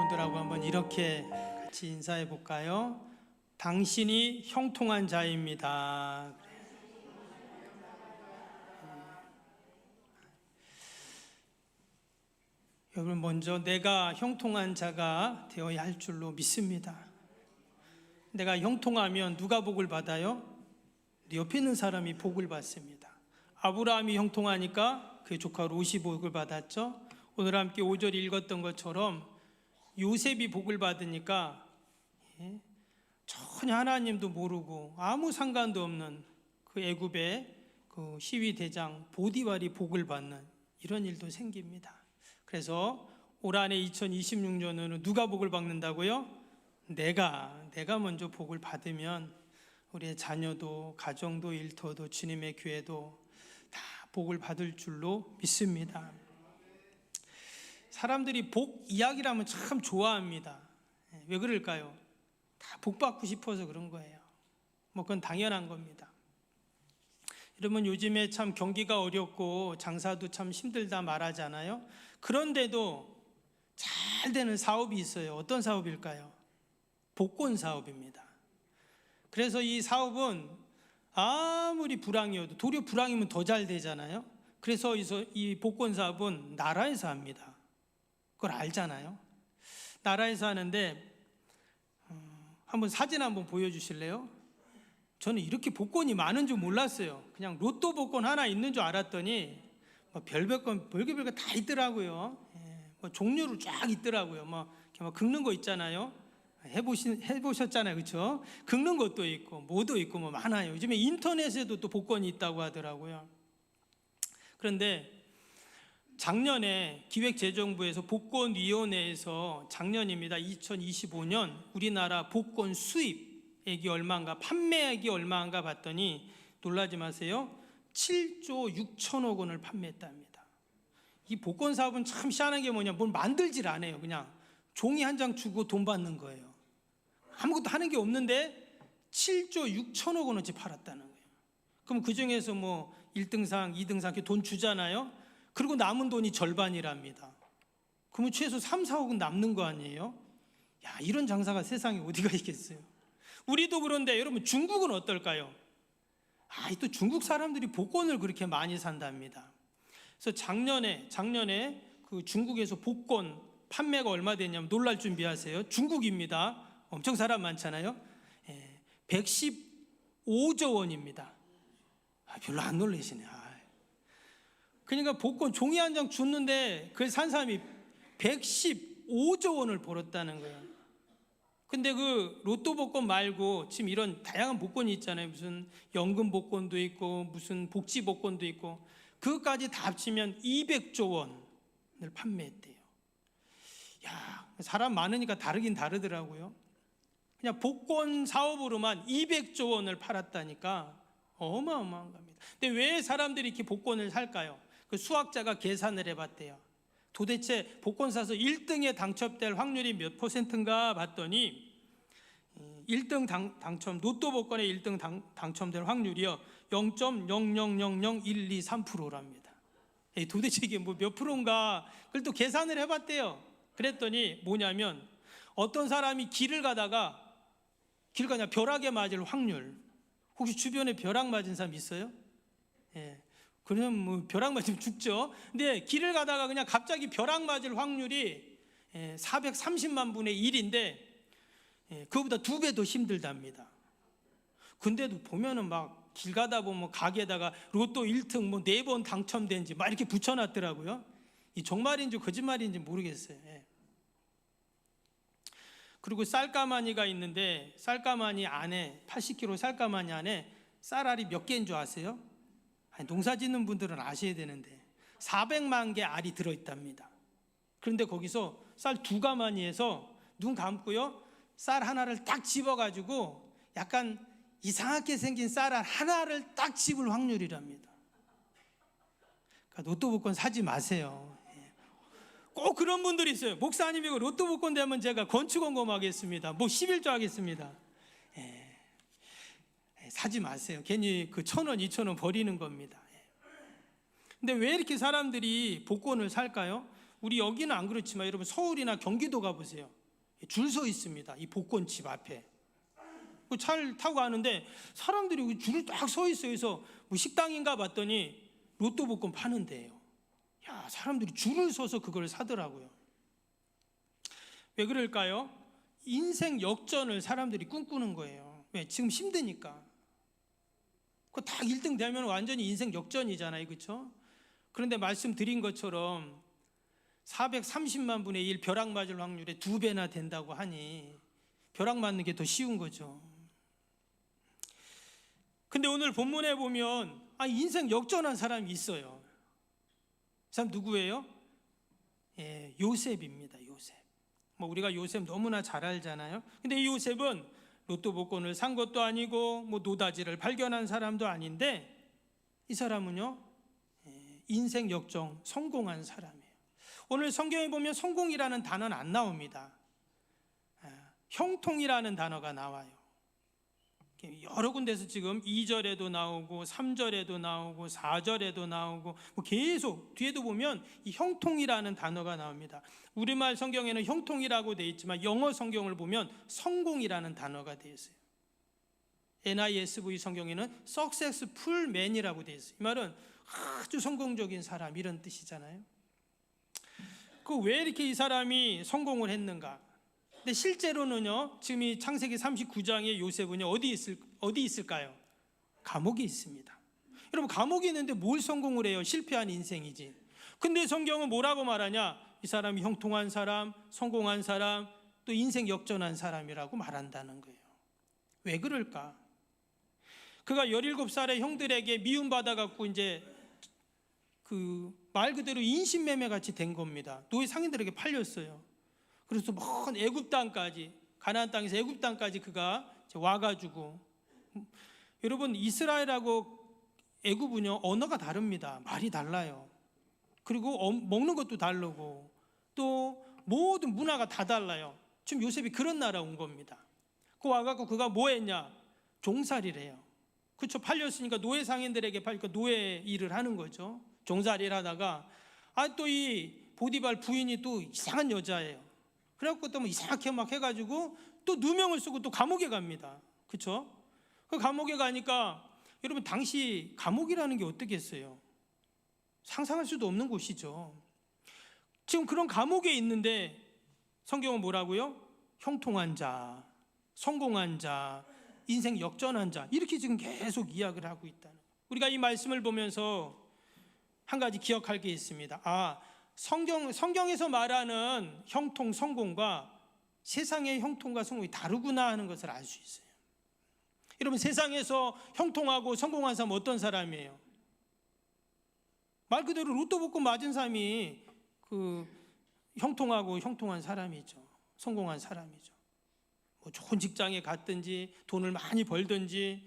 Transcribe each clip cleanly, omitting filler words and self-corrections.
여러분들하고 한번 이렇게 같이 인사해 볼까요? 당신이 형통한 자입니다. 여러분, 먼저 내가 형통한 자가 되어야 할 줄로 믿습니다. 내가 형통하면 누가 복을 받아요? 옆에 있는 사람이 복을 받습니다. 아브라함이 형통하니까 그의 조카 롯이 복을 받았죠. 오늘 함께 5절 읽었던 것처럼 요셉이 복을 받으니까 전혀 하나님도 모르고 아무 상관도 없는 그 애굽의 그 시위 대장 보디발이 복을 받는 이런 일도 생깁니다. 그래서 올 한해 2026년에는 누가 복을 받는다고요? 내가 먼저 복을 받으면 우리의 자녀도 가정도 일터도 주님의 교회도 다 복을 받을 줄로 믿습니다. 사람들이 복 이야기를 하면 참 좋아합니다. 왜 그럴까요? 다 복 받고 싶어서 그런 거예요. 그건 당연한 겁니다. 여러분, 요즘에 참 경기가 어렵고 장사도 참 힘들다 말하잖아요. 그런데도 잘 되는 사업이 있어요. 어떤 사업일까요? 복권 사업입니다. 그래서 이 사업은 아무리 불황이어도 도리어 불황이면 더 잘 되잖아요. 그래서 이 복권 사업은 나라에서 합니다. 그걸 알잖아요. 나라에서 하는데 한번 사진 한번 보여주실래요? 저는 이렇게 복권이 많은 줄 몰랐어요. 그냥 로또 복권 하나 있는 줄 알았더니 별별 거 다 있더라고요. 종류로 쫙 있더라고요. 긁는 거 있잖아요. 해보셨잖아요, 그렇죠? 긁는 것도 있고 뭐도 있고 많아요. 요즘에 인터넷에도 또 복권이 있다고 하더라고요. 그런데 작년에 기획재정부에서 복권위원회에서 작년입니다. 2025년 우리나라 복권 수입액이 얼마인가, 판매액이 얼마인가 봤더니 놀라지 마세요. 7조 6천억 원을 판매했답니다. 이 복권 사업은 참 희한한 게 뭐냐, 뭘 만들질 않아요. 그냥 종이 한 장 주고 돈 받는 거예요. 아무것도 하는 게 없는데 7조 6천억 원어치 팔았다는 거예요. 그럼 그 중에서 1등상, 2등상 이렇게 돈 주잖아요. 그리고 남은 돈이 절반이랍니다. 그러면 최소 3, 4억은 남는 거 아니에요? 야, 이런 장사가 세상에 어디가 있겠어요? 우리도 그런데 여러분, 중국은 어떨까요? 또 중국 사람들이 복권을 그렇게 많이 산답니다. 그래서 작년에 그 중국에서 복권 판매가 얼마 됐냐면 놀랄 준비하세요. 중국입니다. 엄청 사람 많잖아요. 115조 원입니다. 별로 안 놀라시네. 그러니까 복권 종이 한 장 줬는데 그걸 산 사람이 115조 원을 벌었다는 거예요. 근데 그 로또 복권 말고 지금 이런 다양한 복권이 있잖아요. 무슨 연금 복권도 있고 무슨 복지 복권도 있고 그것까지 다 합치면 200조 원을 판매했대요. 야, 사람 많으니까 다르긴 다르더라고요. 그냥 복권 사업으로만 200조 원을 팔았다니까 어마어마한 겁니다. 근데 왜 사람들이 이렇게 복권을 살까요? 그 수학자가 계산을 해봤대요. 도대체 복권 사서 1등에 당첨될 확률이 몇 %인가 봤더니 1등 당첨, 로또 복권에 1등 당첨될 확률이요 0.0000123%랍니다. 도대체 이게 몇 프로인가? 그걸 또 계산을 해봤대요. 그랬더니 뭐냐면 어떤 사람이 길을 가다가 벼락에 맞을 확률, 혹시 주변에 벼락 맞은 사람 있어요? 그러면 벼락 맞으면 죽죠. 근데 길을 가다가 그냥 갑자기 벼락 맞을 확률이 430만 분의 1인데 그거보다 2배 더 힘들답니다. 근데도 보면은 길 가다 보면 가게에다가 로또 1등 4번 당첨된지 이렇게 붙여놨더라고요. 이 정말인지 거짓말인지 모르겠어요. 그리고 쌀가마니가 있는데 쌀가마니 안에 80kg 쌀가마니 안에 쌀알이 몇 개인 줄 아세요? 농사 짓는 분들은 아셔야 되는데 400만 개 알이 들어있답니다. 그런데 거기서 쌀 2가마니에서 눈 감고요 쌀 하나를 딱 집어가지고 약간 이상하게 생긴 쌀알 하나를 딱 집을 확률이랍니다. 그러니까 로또 복권 사지 마세요. 꼭 그런 분들이 있어요. 목사님 이거 로또 복권 되면 제가 건축원금 하겠습니다. 11조 하겠습니다. 사지 마세요. 괜히 그 1,000원, 2,000원 버리는 겁니다. 근데 왜 이렇게 사람들이 복권을 살까요? 우리 여기는 안 그렇지만 여러분 서울이나 경기도 가보세요. 줄 서 있습니다. 이 복권집 앞에. 차를 타고 가는데 사람들이 줄을 딱 서 있어요. 그래서 뭐 식당인가 봤더니 로또 복권 파는 데예요. 야, 사람들이 줄을 서서 그걸 사더라고요. 왜 그럴까요? 인생 역전을 사람들이 꿈꾸는 거예요. 왜? 지금 힘드니까. 그 딱 1등 되면 완전히 인생 역전이잖아요. 그렇죠? 그런데 말씀드린 것처럼 430만 분의 1 벼락 맞을 확률에 2배나 된다고 하니 벼락 맞는 게 더 쉬운 거죠. 근데 오늘 본문에 보면 인생 역전한 사람이 있어요. 그 사람 누구예요? 요셉입니다. 요셉. 우리가 요셉 너무나 잘 알잖아요. 근데 이 요셉은 로또 복권을 산 것도 아니고 노다지를 발견한 사람도 아닌데 이 사람은요, 인생 역전 성공한 사람이에요. 오늘 성경에 보면 성공이라는 단어는 안 나옵니다. 형통이라는 단어가 나와요. 여러 군데서 지금 2절에도 나오고 3절에도 나오고 4절에도 나오고 계속 뒤에도 보면 이 형통이라는 단어가 나옵니다. 우리말 성경에는 형통이라고 되어 있지만 영어 성경을 보면 성공이라는 단어가 되어 있어요. NISV 성경에는 successful man이라고 되어 있어요. 이 말은 아주 성공적인 사람 이런 뜻이잖아요. 왜 이렇게 이 사람이 성공을 했는가? 근데 실제로는요, 지금 이 창세기 39장의 요셉은요, 어디 있을까요? 감옥에 있습니다. 여러분, 감옥에 있는데 뭘 성공을 해요? 실패한 인생이지. 근데 성경은 뭐라고 말하냐? 이 사람이 형통한 사람, 성공한 사람, 또 인생 역전한 사람이라고 말한다는 거예요. 왜 그럴까? 그가 17살의 형들에게 미움받아갖고 이제 말 그대로 인신매매 같이 된 겁니다. 노예 상인들에게 팔렸어요. 그래서 먼 애굽 땅까지, 가나안 땅에서 애굽 땅까지 그가 와가지고, 여러분 이스라엘하고 애굽은요 언어가 다릅니다. 말이 달라요. 그리고 먹는 것도 다르고 또 모든 문화가 다 달라요. 지금 요셉이 그런 나라 온 겁니다. 와갖고 그가 뭐 했냐? 종살이를 해요. 그렇죠? 팔렸으니까 노예 상인들에게 팔니까 노예 일을 하는 거죠. 종살이를 하다가 또 이 보디발 부인이 또 이상한 여자예요. 그래갖고 또 이상하게 막 해가지고 또 누명을 쓰고 또 감옥에 갑니다. 그렇죠? 그 감옥에 가니까 여러분 당시 감옥이라는 게 어떻겠어요? 상상할 수도 없는 곳이죠. 지금 그런 감옥에 있는데 성경은 뭐라고요? 형통한 자, 성공한 자, 인생 역전한 자, 이렇게 지금 계속 이야기를 하고 있다는 거예요. 우리가 이 말씀을 보면서 한 가지 기억할 게 있습니다. 성경에서 말하는 형통, 성공과 세상의 형통과 성공이 다르구나 하는 것을 알 수 있어요. 여러분, 세상에서 형통하고 성공한 사람은 어떤 사람이에요? 말 그대로 로또 복권 맞은 사람이 형통하고 형통한 사람이죠. 성공한 사람이죠. 좋은 직장에 갔든지 돈을 많이 벌든지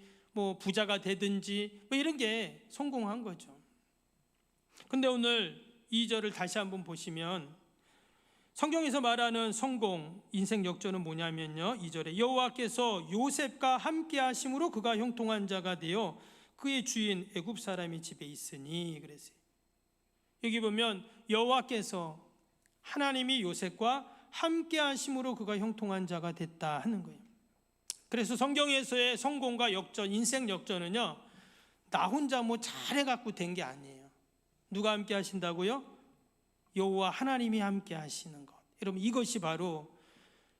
부자가 되든지 이런 게 성공한 거죠. 근데 오늘 2절을 다시 한번 보시면 성경에서 말하는 성공, 인생 역전은 뭐냐면요, 2절에 여호와께서 요셉과 함께 하심으로 그가 형통한 자가 되어 그의 주인 애굽 사람이 집에 있으니 그랬어요. 여기 보면 여호와께서 하나님이 요셉과 함께 하심으로 그가 형통한 자가 됐다 하는 거예요. 그래서 성경에서의 성공과 역전, 인생 역전은요, 나 혼자 잘해갖고 된 게 아니에요. 누가 함께 하신다고요? 여호와 하나님이 함께 하시는 것. 여러분, 이것이 바로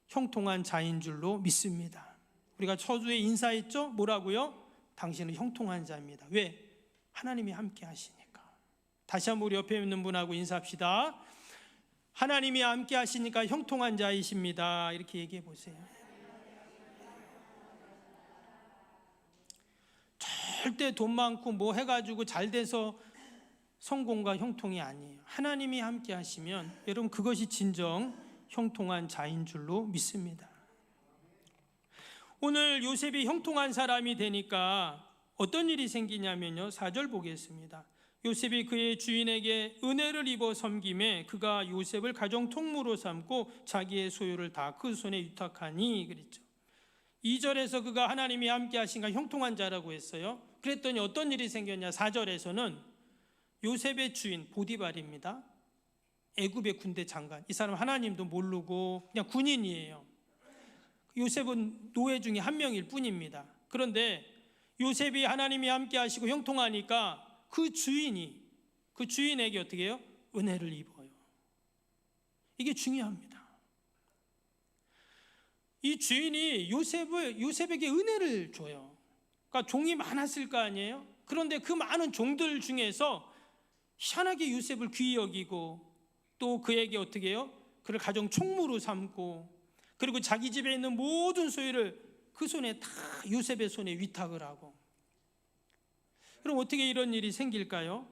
형통한 자인 줄로 믿습니다. 우리가 처주에 인사했죠? 뭐라고요? 당신은 형통한 자입니다. 왜? 하나님이 함께 하시니까. 다시 한번 우리 옆에 있는 분하고 인사합시다. 하나님이 함께 하시니까 형통한 자이십니다. 이렇게 얘기해 보세요. 절대 돈 많고 해가지고 잘 돼서 성공과 형통이 아니에요. 하나님이 함께 하시면 여러분 그것이 진정 형통한 자인 줄로 믿습니다. 오늘 요셉이 형통한 사람이 되니까 어떤 일이 생기냐면요, 4절 보겠습니다. 요셉이 그의 주인에게 은혜를 입어 섬김에 그가 요셉을 가정 통무로 삼고 자기의 소유를 다 그 손에 위탁하니 그랬죠. 2절에서 그가 하나님이 함께 하신가 형통한 자라고 했어요. 그랬더니 어떤 일이 생겼냐? 4절에서는 요셉의 주인 보디발입니다. 애굽의 군대 장관. 이 사람 하나님도 모르고 그냥 군인이에요. 요셉은 노예 중에 한 명일 뿐입니다. 그런데 요셉이 하나님이 함께 하시고 형통하니까 그 주인에게 어떻게 해요? 은혜를 입어요. 이게 중요합니다. 이 주인이 요셉에게 은혜를 줘요. 그러니까 종이 많았을 거 아니에요? 그런데 그 많은 종들 중에서 희한하게 요셉을 귀히 여기고 또 그에게 어떻게 해요? 그를 가정 총무로 삼고 그리고 자기 집에 있는 모든 소유를 그 손에 다 요셉의 손에 위탁을 하고. 그럼 어떻게 이런 일이 생길까요?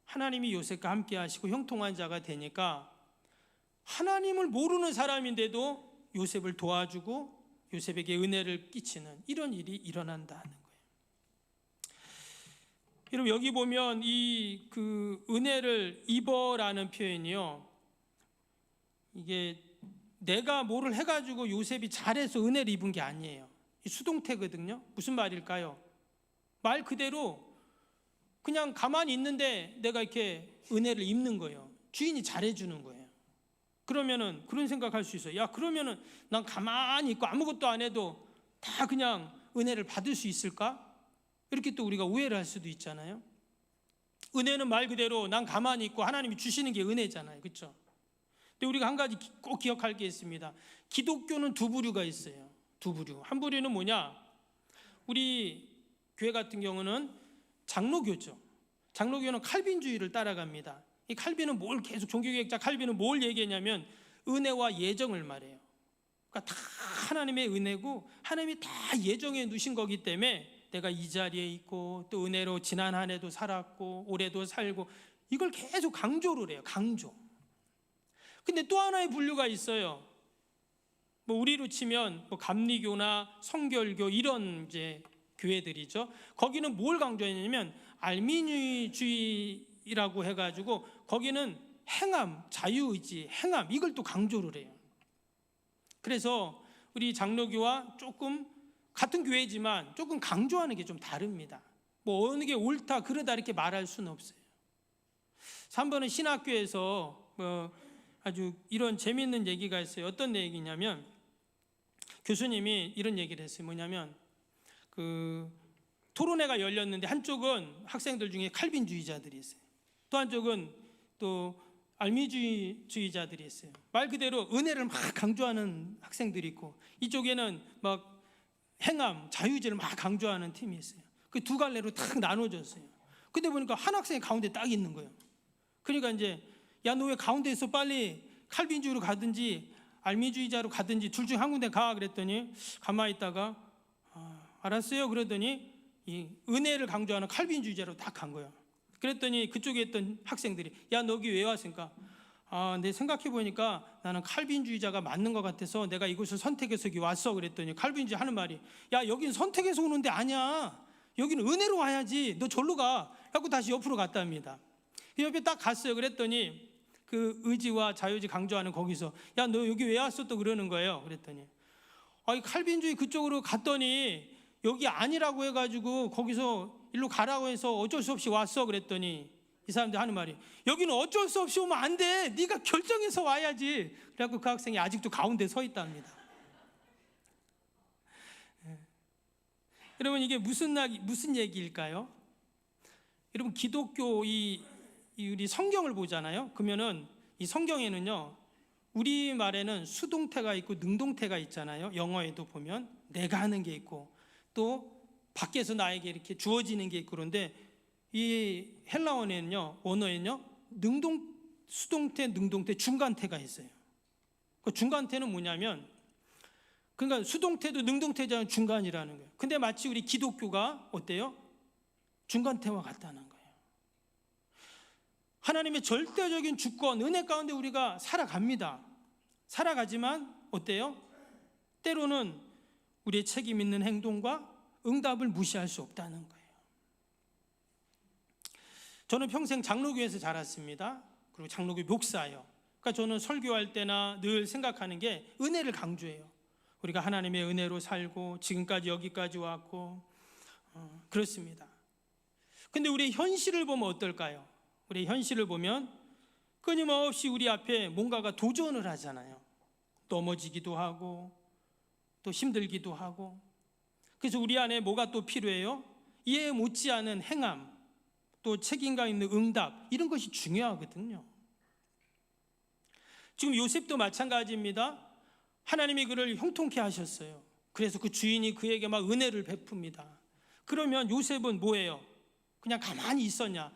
하나님이 요셉과 함께 하시고 형통한 자가 되니까 하나님을 모르는 사람인데도 요셉을 도와주고 요셉에게 은혜를 끼치는 이런 일이 일어난다는 거예요. 여러분 여기 보면 이 그 은혜를 입어라는 표현이요, 이게 내가 뭐를 해가지고 요셉이 잘해서 은혜를 입은 게 아니에요. 수동태거든요. 무슨 말일까요? 말 그대로 그냥 가만히 있는데 내가 이렇게 은혜를 입는 거예요. 주인이 잘해주는 거예요. 그러면은 그런 생각할 수 있어요. 야, 그러면은 난 가만히 있고 아무것도 안 해도 다 그냥 은혜를 받을 수 있을까? 이렇게 또 우리가 오해를 할 수도 있잖아요. 은혜는 말 그대로 난 가만히 있고 하나님이 주시는 게 은혜잖아요. 그렇죠? 근데 우리가 한 가지 꼭 기억할 게 있습니다. 기독교는 두 부류가 있어요. 두 부류. 한 부류는 뭐냐? 우리 교회 같은 경우는 장로교죠. 장로교는 칼빈주의를 따라갑니다. 이 칼빈은 뭘 계속, 종교개혁자 칼빈은 뭘 얘기했냐면 은혜와 예정을 말해요. 그러니까 다 하나님의 은혜고 하나님이 다 예정해 두신 거기 때문에 내가 이 자리에 있고 또 은혜로 지난 한 해도 살았고 올해도 살고, 이걸 계속 강조를 해요. 강조. 근데 또 하나의 분류가 있어요. 뭐 우리로 치면 뭐 감리교나 성결교 이런 이제 교회들이죠. 거기는 뭘 강조했냐면 알미니주의라고 해가지고 거기는 행함, 자유의지, 행함, 이걸 또 강조를 해요. 그래서 우리 장로교와 조금 같은 교회지만 조금 강조하는 게 좀 다릅니다. 뭐 어느 게 옳다 그러다 이렇게 말할 수는 없어요. 3번은 신학교에서 뭐 아주 이런 재미있는 얘기가 있어요. 어떤 얘기냐면 교수님이 이런 얘기를 했어요. 뭐냐면 그 토론회가 열렸는데 한쪽은 학생들 중에 칼빈주의자들이 있어요. 또 한쪽은 또 알미주의자들이 있어요. 말 그대로 은혜를 막 강조하는 학생들이 있고 이쪽에는 막 행함, 자유주의를 막 강조하는 팀이 있어요. 그 두 갈래로 딱 나눠졌어요. 근데 보니까 한 학생이 가운데 딱 있는 거예요. 그러니까 이제 야, 너 왜 가운데 있어? 빨리 칼빈주의로 가든지 알미주의자로 가든지 둘 중 한 군데 가. 그랬더니 가만히 있다가 알았어요. 그러더니 이 은혜를 강조하는 칼빈주의자로 딱 간 거예요. 그랬더니 그쪽에 있던 학생들이 야, 너 여기 왜 왔습니까? 내 생각해 보니까 나는 칼빈주의자가 맞는 것 같아서 내가 이곳을 선택해서 여기 왔어. 그랬더니 칼빈주의 하는 말이 야, 여긴 선택해서 오는데 아니야. 여기는 은혜로 와야지. 너 절로 가. 하고 다시 옆으로 갔답니다. 옆에 딱 갔어요. 그랬더니 그 의지와 자유지 강조하는 거기서 야, 너 여기 왜 왔어? 또 그러는 거예요. 그랬더니 칼빈주의 그쪽으로 갔더니 여기 아니라고 해가지고 거기서 일로 가라고 해서 어쩔 수 없이 왔어. 그랬더니 이 사람들 하는 말이 여기는 어쩔 수 없이 오면 안 돼. 네가 결정해서 와야지. 그래갖고 그 학생이 아직도 가운데 서 있답니다. 여러분 이게 무슨 얘기일까요? 여러분 기독교 우리 성경을 보잖아요. 그러면은 이 성경에는요 우리 말에는 수동태가 있고 능동태가 있잖아요. 영어에도 보면 내가 하는 게 있고 또 밖에서 나에게 이렇게 주어지는 게 있고, 그런데 이 헬라어에는요, 언어에는요 수동태, 능동태, 중간태가 있어요. 그 중간태는 뭐냐면 그러니까 수동태도 능동태자는 중간이라는 거예요. 근데 마치 우리 기독교가 어때요? 중간태와 같다는 거예요. 하나님의 절대적인 주권, 은혜 가운데 우리가 살아갑니다. 살아가지만 어때요? 때로는 우리의 책임 있는 행동과 응답을 무시할 수 없다는 거예요. 저는 평생 장로교에서 자랐습니다. 그리고 장로교 목사예요. 그러니까 저는 설교할 때나 늘 생각하는 게 은혜를 강조해요. 우리가 하나님의 은혜로 살고 지금까지 여기까지 왔고 그렇습니다. 근데 우리의 현실을 보면 어떨까요? 우리의 현실을 보면 끊임없이 우리 앞에 뭔가가 도전을 하잖아요. 넘어지기도 하고 또 힘들기도 하고. 그래서 우리 안에 뭐가 또 필요해요? 이해 못지않은 행함, 또 책임감 있는 응답, 이런 것이 중요하거든요. 지금 요셉도 마찬가지입니다. 하나님이 그를 형통케 하셨어요. 그래서 그 주인이 그에게 막 은혜를 베풉니다. 그러면 요셉은 뭐예요? 그냥 가만히 있었냐?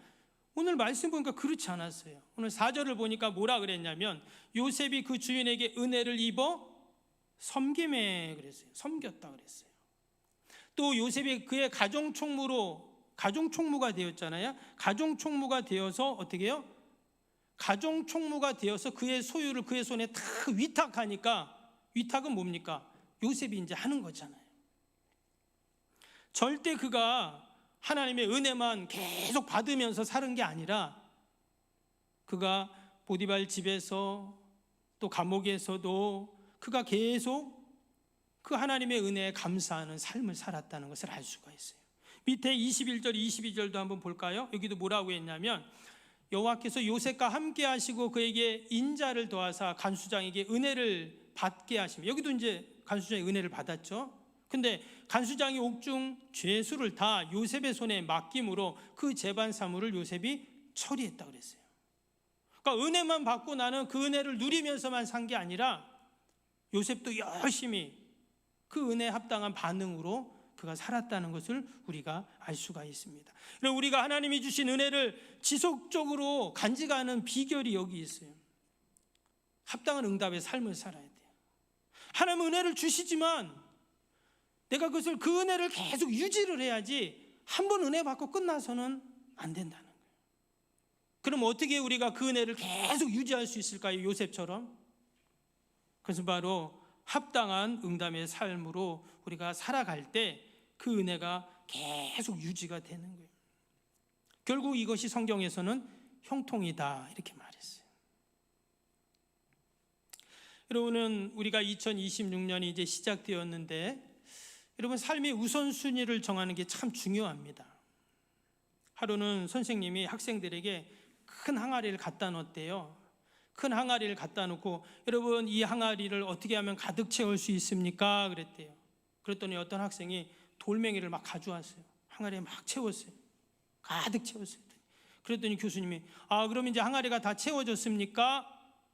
오늘 말씀 보니까 그렇지 않았어요. 오늘 4절을 보니까 뭐라 그랬냐면 요셉이 그 주인에게 은혜를 입어 섬김에 그랬어요. 섬겼다 그랬어요. 또 요셉이 그의 가정총무가 되었잖아요. 가정총무가 되어서 어떻게 해요? 가정총무가 되어서 그의 소유를 그의 손에 다 위탁하니까, 위탁은 뭡니까? 요셉이 이제 하는 거잖아요. 절대 그가 하나님의 은혜만 계속 받으면서 사는 게 아니라 그가 보디발 집에서 또 감옥에서도 그가 계속 그 하나님의 은혜에 감사하는 삶을 살았다는 것을 알 수가 있어요. 밑에 21절, 22절도 한번 볼까요? 여기도 뭐라고 했냐면 여호와께서 요셉과 함께 하시고 그에게 인자를 더하사 간수장에게 은혜를 받게 하시며, 여기도 이제 간수장의 은혜를 받았죠. 근데 간수장이 옥중 죄수를 다 요셉의 손에 맡김으로 그 재반 사물을 요셉이 처리했다 그랬어요. 그러니까 은혜만 받고 나는 그 은혜를 누리면서만 산 게 아니라 요셉도 열심히 그 은혜에 합당한 반응으로 그가 살았다는 것을 우리가 알 수가 있습니다. 우리가 하나님이 주신 은혜를 지속적으로 간직하는 비결이 여기 있어요. 합당한 응답의 삶을 살아야 돼요. 하나님은 은혜를 주시지만 내가 그 은혜를 계속 유지를 해야지 한 번 은혜 받고 끝나서는 안 된다는 거예요. 그럼 어떻게 우리가 그 은혜를 계속 유지할 수 있을까요? 요셉처럼. 그것은 바로 합당한 응답의 삶으로 우리가 살아갈 때 그 은혜가 계속 유지가 되는 거예요. 결국 이것이 성경에서는 형통이다 이렇게 말했어요. 여러분은 우리가 2026년이 이제 시작되었는데 여러분 삶의 우선순위를 정하는 게 참 중요합니다. 하루는 선생님이 학생들에게 큰 항아리를 갖다 놓았대요. 큰 항아리를 갖다 놓고 여러분 이 항아리를 어떻게 하면 가득 채울 수 있습니까? 그랬대요. 그랬더니 어떤 학생이 돌멩이를 막 가져왔어요. 항아리에 막 채웠어요. 가득 채웠어요. 그랬더니 교수님이 그럼 이제 항아리가 다 채워졌습니까?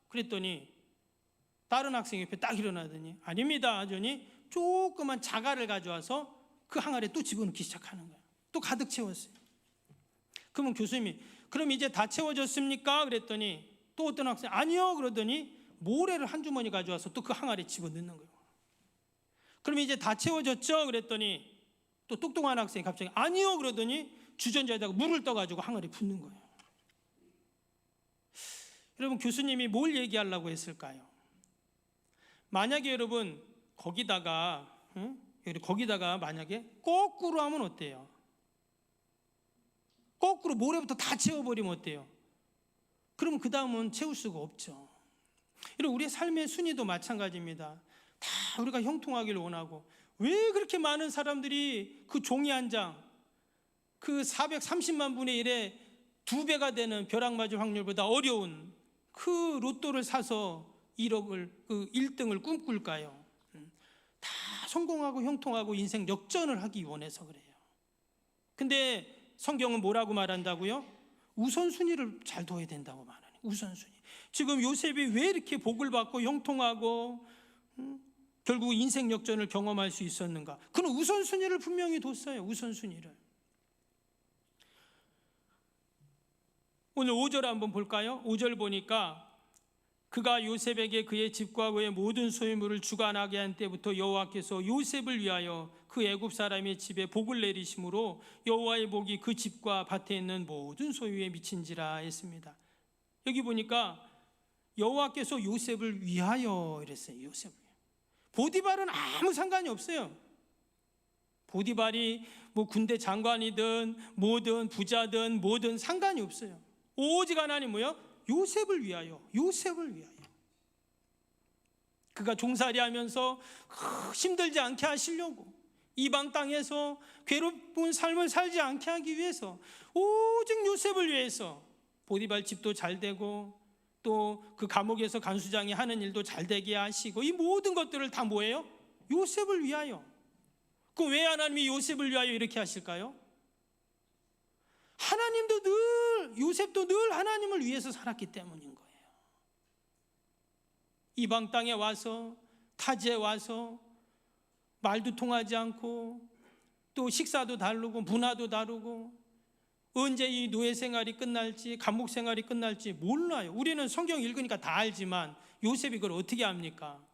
그랬더니 다른 학생이 옆에 딱 일어나더니 아닙니다 하더니 조그만 자갈을 가져와서 그 항아리에 또 집어넣기 시작하는 거예요. 또 가득 채웠어요. 그러면 교수님이 그럼 이제 다 채워졌습니까? 그랬더니 또 어떤 학생이 아니요 그러더니 모래를 한 주머니 가져와서 또 그 항아리에 집어넣는 거예요. 그럼 이제 다 채워졌죠? 그랬더니 또 똑똑한 학생이 갑자기 아니요 그러더니 주전자에다가 물을 떠가지고 항아리에 붓는 거예요. 여러분 교수님이 뭘 얘기하려고 했을까요? 만약에 여러분 거기다가 만약에 거꾸로 하면 어때요? 거꾸로 모래부터 다 채워버리면 어때요? 그러면 그 다음은 채울 수가 없죠. 여러분 우리의 삶의 순위도 마찬가지입니다. 다 우리가 형통하기를 원하고 왜 그렇게 많은 사람들이 그 종이 한 장, 그 430만 분의 1의 2배가 되는 벼락맞을 확률보다 어려운 그 로또를 사서 1억을 그 1등을 꿈꿀까요? 다 성공하고 형통하고 인생 역전을 하기 원해서 그래요. 근데 성경은 뭐라고 말한다고요? 우선순위를 잘 둬야 된다고 말하는 우선순위. 지금 요셉이 왜 이렇게 복을 받고 형통하고 결국 인생 역전을 경험할 수 있었는가? 그는 우선순위를 분명히 뒀어요. 우선순위를. 오늘 5절 한번 볼까요? 5절 보니까 그가 요셉에게 그의 집과 그의 모든 소유물을 주관하게 한 때부터 여호와께서 요셉을 위하여 그 애굽 사람의 집에 복을 내리심으로 여호와의 복이 그 집과 밭에 있는 모든 소유에 미친지라 했습니다. 여기 보니까 여호와께서 요셉을 위하여 이랬어요. 요셉을. 보디발은 아무 상관이 없어요. 보디발이 뭐 군대 장관이든 뭐든 부자든 뭐든 상관이 없어요. 오직 하나님 뭐요? 요셉을 위하여. 요셉을 위하여. 그가 종살이 하면서 힘들지 않게 하시려고 이방 땅에서 괴로운 삶을 살지 않게 하기 위해서 오직 요셉을 위해서 보디발 집도 잘 되고 또 그 감옥에서 간수장이 하는 일도 잘 되게 하시고, 이 모든 것들을 다 뭐예요? 요셉을 위하여. 그 왜 하나님이 요셉을 위하여 이렇게 하실까요? 요셉도 늘 하나님을 위해서 살았기 때문인 거예요. 이방 땅에 와서, 타지에 와서 말도 통하지 않고, 또 식사도 다르고 문화도 다르고, 언제 이 노예 생활이 끝날지, 감옥 생활이 끝날지 몰라요. 우리는 성경 읽으니까 다 알지만 요셉이 그걸 어떻게 압니까?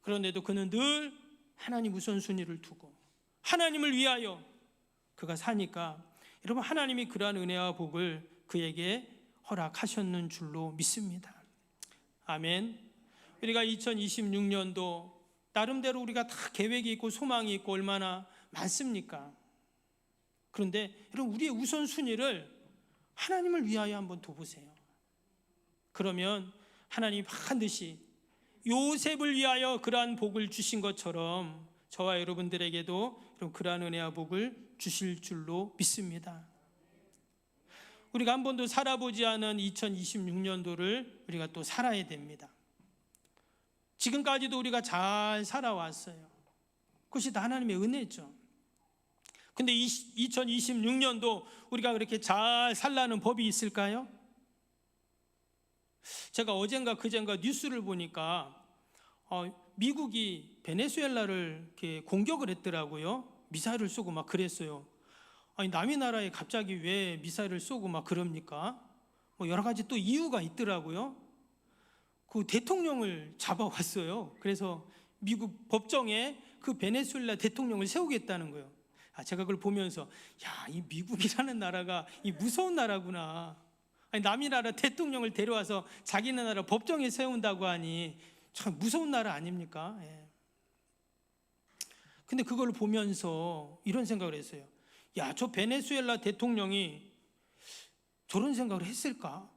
그런데도 그는 늘 하나님 우선순위를 두고 하나님을 위하여 그가 사니까, 여러분, 하나님이 그러한 은혜와 복을 그에게 허락하셨는 줄로 믿습니다. 아멘. 우리가 2026년도 나름대로 우리가 다 계획이 있고 소망이 있고 얼마나 많습니까? 그런데 여러분, 우리의 우선순위를 하나님을 위하여 한번 둬보세요. 그러면 하나님이 반드시 요셉을 위하여 그러한 복을 주신 것처럼 저와 여러분들에게도 그러한 은혜와 복을 주실 줄로 믿습니다. 우리가 한 번도 살아보지 않은 2026년도를 우리가 또 살아야 됩니다. 지금까지도 우리가 잘 살아왔어요. 그것이 다 하나님의 은혜죠. 근데 2026년도 우리가 그렇게 잘 살라는 법이 있을까요? 제가 어젠가 그젠가 뉴스를 보니까 미국이 베네수엘라를 이렇게 공격을 했더라고요. 미사일을 쏘고 막 그랬어요. 아니, 남의 나라에 갑자기 왜 미사일을 쏘고 막 그럽니까? 뭐 여러 가지 또 이유가 있더라고요. 그 대통령을 잡아왔어요. 그래서 미국 법정에 그 베네수엘라 대통령을 세우겠다는 거예요. 제가 그걸 보면서, 이 미국이라는 나라가 이 무서운 나라구나. 아니, 남의 나라 대통령을 데려와서 자기네 나라 법정에 세운다고 하니 참 무서운 나라 아닙니까? 예. 근데 그걸 보면서 이런 생각을 했어요. 저 베네수엘라 대통령이 저런 생각을 했을까?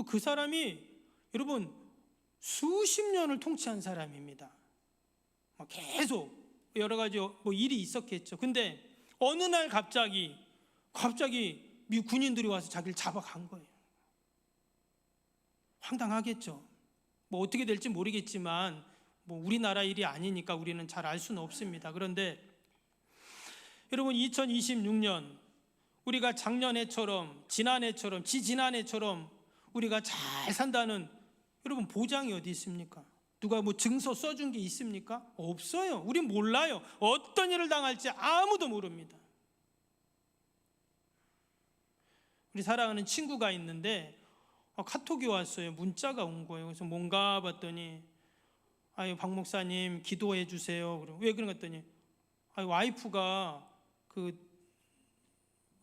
그 사람이 여러분 수십 년을 통치한 사람입니다. 계속 여러 가지 일이 있었겠죠. 근데 어느 날 갑자기 미국 군인들이 와서 자기를 잡아간 거예요. 황당하겠죠. 어떻게 될지 모르겠지만 우리나라 일이 아니니까 우리는 잘 알 수는 없습니다. 그런데 여러분, 2026년 우리가 작년에처럼 지난해처럼 지지난해처럼 우리가 잘 산다는 여러분 보장이 어디 있습니까? 누가 증서 써준 게 있습니까? 없어요. 우린 몰라요. 어떤 일을 당할지 아무도 모릅니다. 우리 사랑하는 친구가 있는데 카톡이 왔어요. 문자가 온 거예요. 그래서 뭔가 봤더니 박 목사님 기도해 주세요. 왜 그런 거 했더니 와이프가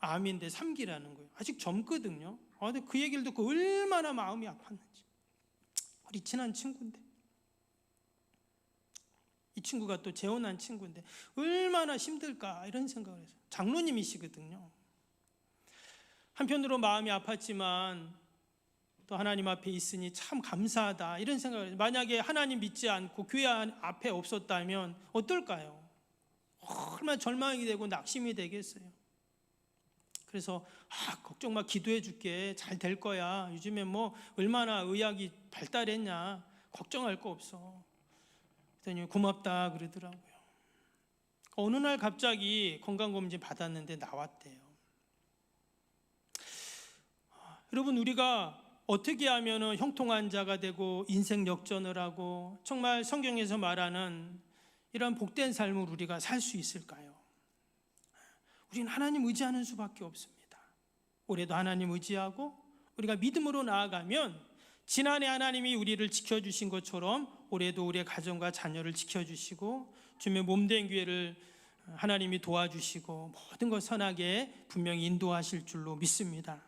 암인데 3기라는 거예요. 아직 젊거든요. 근데 그 얘기를 듣고 얼마나 마음이 아팠는지. 우리 친한 친구인데, 이 친구가 또 재혼한 친구인데 얼마나 힘들까 이런 생각을 해서. 장로님이시거든요. 한편으로 마음이 아팠지만 또 하나님 앞에 있으니 참 감사하다 이런 생각을 해서. 만약에 하나님 믿지 않고 교회 앞에 없었다면 어떨까요? 얼마나 절망이 되고 낙심이 되겠어요. 그래서 걱정 마, 기도해 줄게, 잘 될 거야. 요즘에 얼마나 의학이 발달했냐, 걱정할 거 없어. 그랬더니 고맙다 그러더라고요. 어느 날 갑자기 건강검진 받았는데 나왔대요. 여러분, 우리가 어떻게 하면 형통한 자가 되고 인생 역전을 하고 정말 성경에서 말하는 이런 복된 삶을 우리가 살 수 있을까요? 우리는 하나님 의지하는 수밖에 없습니다. 올해도 하나님 의지하고 우리가 믿음으로 나아가면 지난해 하나님이 우리를 지켜주신 것처럼 올해도 우리의 가정과 자녀를 지켜주시고 주님의 몸된 교회를 하나님이 도와주시고 모든 것 선하게 분명히 인도하실 줄로 믿습니다.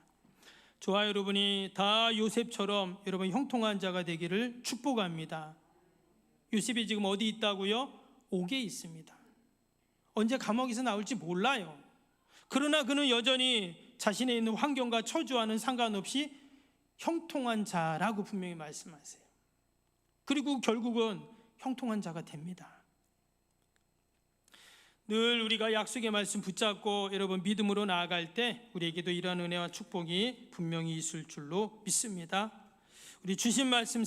저와 여러분이 다 요셉처럼 여러분 형통한 자가 되기를 축복합니다. 요셉이 지금 어디 있다고요? 옥에 있습니다. 언제 감옥에서 나올지 몰라요. 그러나 그는 여전히 자신의 있는 환경과 처주와는 상관없이 형통한 자라고 분명히 말씀하세요. 그리고 결국은 형통한 자가 됩니다. 늘 우리가 약속의 말씀 붙잡고 여러분 믿음으로 나아갈 때 우리에게도 이러한 은혜와 축복이 분명히 있을 줄로 믿습니다. 우리 주신 말씀